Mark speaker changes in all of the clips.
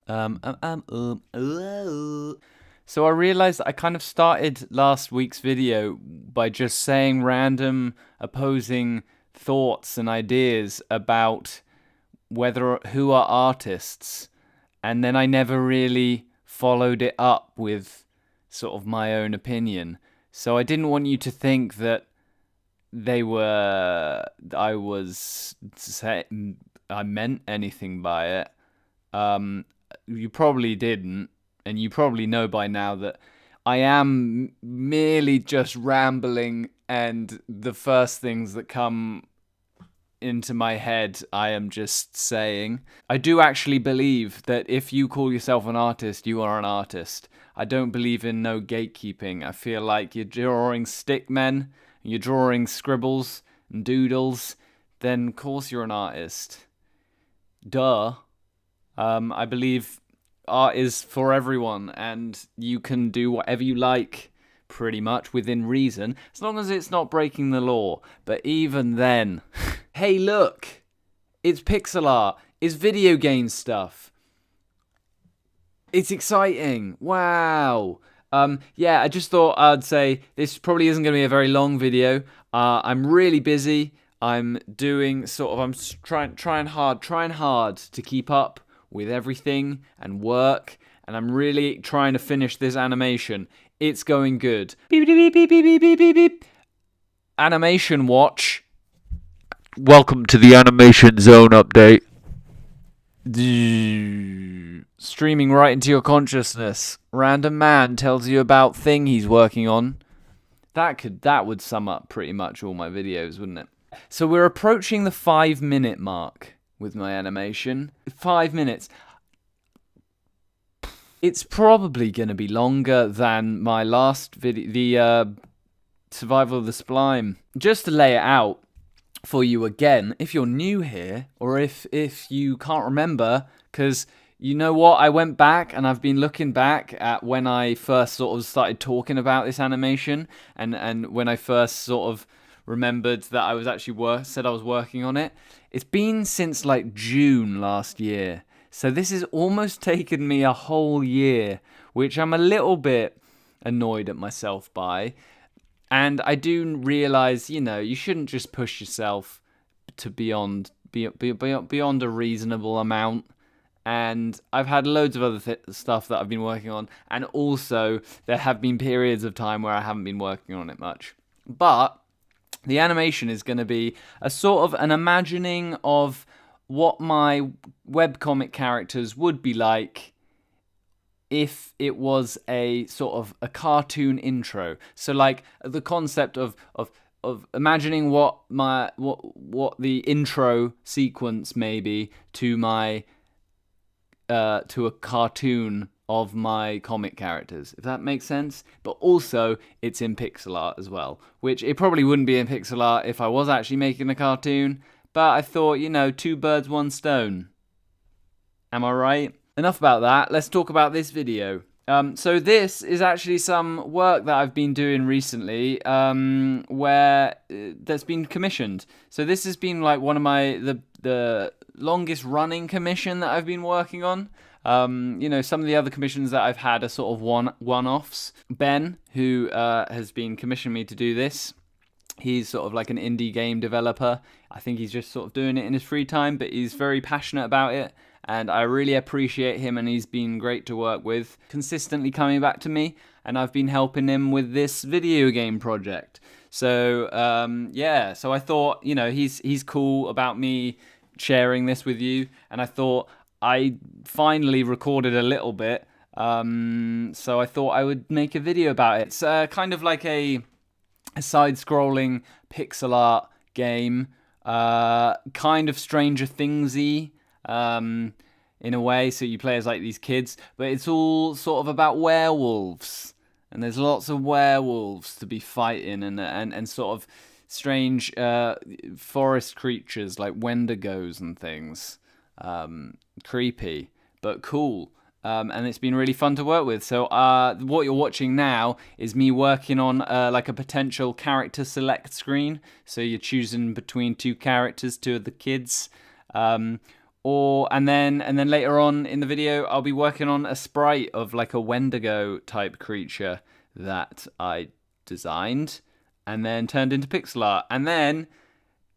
Speaker 1: So I realized that I kind of started last week's video by just saying random opposing thoughts and ideas about who are artists, and then I never really followed it up with sort of my own opinion. So I didn't want you to think that I meant anything by it. You probably didn't, and you probably know by now that I am merely just rambling, and the first things that come into my head I am just saying. I do actually believe that if you call yourself an artist, you are an artist. I don't believe in no gatekeeping. I feel like you're drawing stick men, you're drawing scribbles and doodles, then of course you're an artist. Duh. I believe art is for everyone, and you can do whatever you like, pretty much within reason, as long as it's not breaking the law. But even then, hey, look, it's pixel art, it's video game stuff. It's exciting. Wow. Yeah, I just thought I'd say this probably isn't going to be a very long video. I'm really busy. I'm trying hard to keep up with everything and work, and I'm really trying to finish this animation. It's going good. Beep, beep, beep, beep, beep, beep, beep, beep. Animation watch. Welcome to the Animation Zone update. Streaming right into your consciousness. Random man tells you about thing he's working on. That would sum up pretty much all my videos, wouldn't it? So we're approaching the 5-minute mark with my animation. 5 minutes. It's probably going to be longer than my last video, the Survival of the Splime. Just to lay it out for you again, if you're new here, or if you can't remember, because you know what, I went back and I've been looking back at when I first sort of started talking about this animation, and when I first sort of remembered that I was actually said I was working on it. It's been since like June last year. So this has almost taken me a whole year, which I'm a little bit annoyed at myself by. And I do realize, you shouldn't just push yourself to beyond a reasonable amount. And I've had loads of other stuff that I've been working on. And also, there have been periods of time where I haven't been working on it much. But the animation is going to be a sort of an imagining of what my webcomic characters would be like if it was a sort of a cartoon intro. So like the concept of imagining what the intro sequence may be to my to a cartoon of my comic characters, if that makes sense. But also it's in pixel art as well, which it probably wouldn't be in pixel art if I was actually making a cartoon, but I thought, two birds, one stone. Am I right? Enough about that. Let's talk about this video. So this is actually some work that I've been doing recently, where that's been commissioned. So this has been like one of the longest running commission that I've been working on. Some of the other commissions that I've had are sort of one-offs. Ben, who has been commissioning me to do this, he's sort of like an indie game developer. I think he's just sort of doing it in his free time, but he's very passionate about it. And I really appreciate him, and he's been great to work with, consistently coming back to me, and I've been helping him with this video game project. So, so I thought, he's cool about me sharing this with you, and I thought I finally recorded a little bit, so I thought I would make a video about it. It's kind of like a side-scrolling pixel art game, kind of Stranger Things-y, in a way, so you play as like these kids, but it's all sort of about werewolves, and there's lots of werewolves to be fighting, and sort of strange forest creatures like wendigos and things. Creepy, but cool. And it's been really fun to work with. So what you're watching now is me working on like a potential character select screen. So you're choosing between two characters, two of the kids. and then later on in the video, I'll be working on a sprite of like a Wendigo type creature that I designed and then turned into pixel art. And then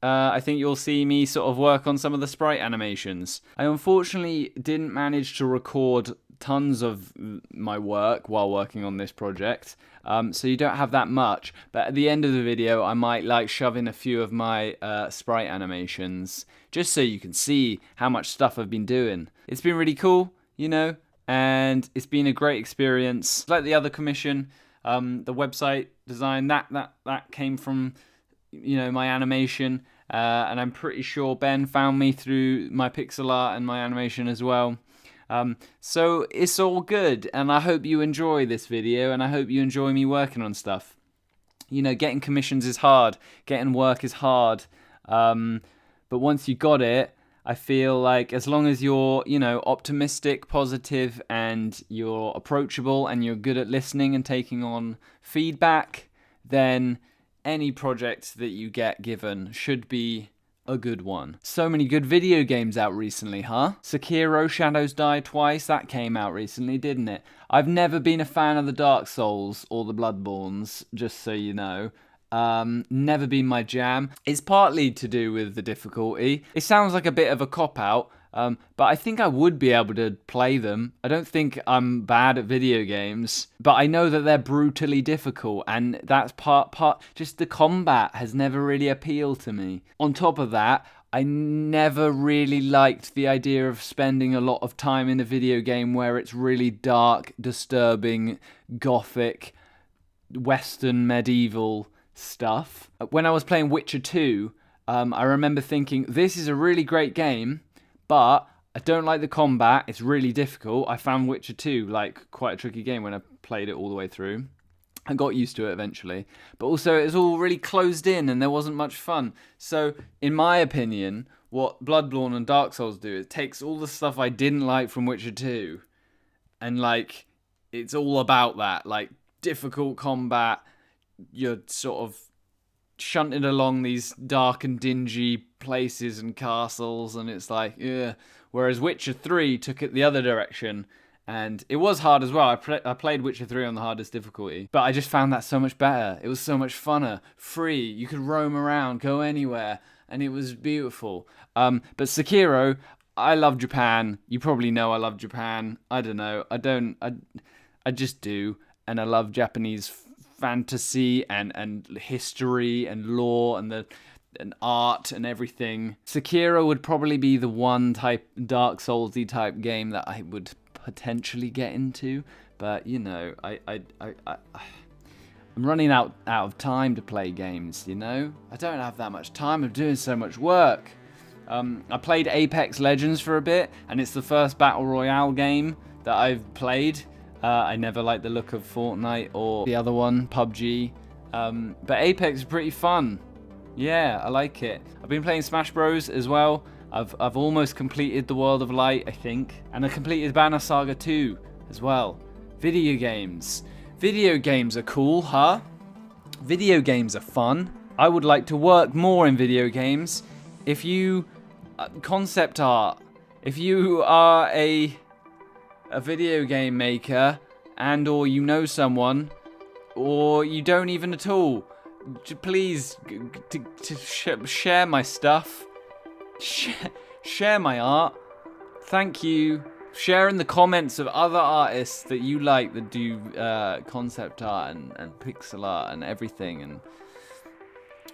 Speaker 1: I think you'll see me sort of work on some of the sprite animations. I unfortunately didn't manage to record tons of my work while working on this project, so you don't have that much, but at the end of the video I might like shove in a few of my sprite animations just so you can see how much stuff I've been doing. It's been really cool, you know, and it's been a great experience. Like the other commission, the website design, that came from, you know, my animation, and I'm pretty sure Ben found me through my pixel art and my animation as well. So it's all good, and I hope you enjoy this video, and I hope you enjoy me working on stuff. You know, getting commissions is hard, getting work is hard, but once you got it, I feel like as long as you're, you know, optimistic, positive, and you're approachable, and you're good at listening and taking on feedback, then any project that you get given should be a good one. So many good video games out recently, huh? Sekiro: Shadows Die Twice, that came out recently, didn't it? I've never been a fan of the Dark Souls or the Bloodborns, just so you know. Never been my jam. It's partly to do with the difficulty. It sounds like a bit of a cop-out, but I think I would be able to play them. I don't think I'm bad at video games, but I know that they're brutally difficult, and that's part, just the combat has never really appealed to me. On top of that, I never really liked the idea of spending a lot of time in a video game where it's really dark, disturbing, gothic, Western medieval stuff. When I was playing Witcher 2, I remember thinking, this is a really great game, but I don't like the combat. It's really difficult. I found Witcher 2 like quite a tricky game when I played it all the way through. I got used to it eventually. But also it was all really closed in and there wasn't much fun. So in my opinion, what Bloodborne and Dark Souls do, it takes all the stuff I didn't like from Witcher 2 and like it's all about that, like difficult combat. You're sort of shunted along these dark and dingy places and castles, and it's like, yeah. Whereas Witcher 3 took it the other direction, and it was hard as well. I played Witcher 3 on the hardest difficulty, but I just found that so much better. It was so much funner, free. You could roam around, go anywhere, and it was beautiful. But Sekiro, I love Japan. You probably know I love Japan. I don't know. I just do, and I love Japanese fantasy and history and lore and art and everything. Sekiro would probably be the one type Dark Soulsy type game that I would potentially get into, but you know, I'm running out of time to play games. You know, I don't have that much time. I'm doing so much work. I played Apex Legends for a bit, and it's the first battle royale game that I've played. I never liked the look of Fortnite or the other one, PUBG. But Apex is pretty fun. Yeah, I like it. I've been playing Smash Bros as well. I've almost completed the World of Light, I think. And I completed Banner Saga 2 as well. Video games. Video games are cool, huh? Video games are fun. I would like to work more in video games. If you... concept art. If you are a video game maker, and or you know someone, or you don't even at all, please share my stuff, share my art. Thank you. Share in the comments of other artists that you like that do concept art and pixel art and everything and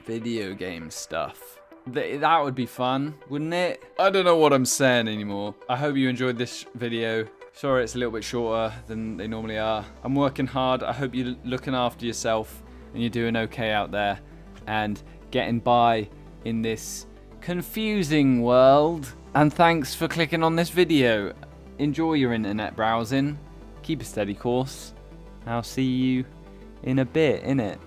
Speaker 1: video game stuff. That would be fun, wouldn't it? I don't know what I'm saying anymore. I hope you enjoyed this video. Sorry it's a little bit shorter than they normally are. I'm working hard. I hope you're looking after yourself and you're doing okay out there and getting by in this confusing world. And thanks for clicking on this video. Enjoy your internet browsing. Keep a steady course. I'll see you in a bit, innit?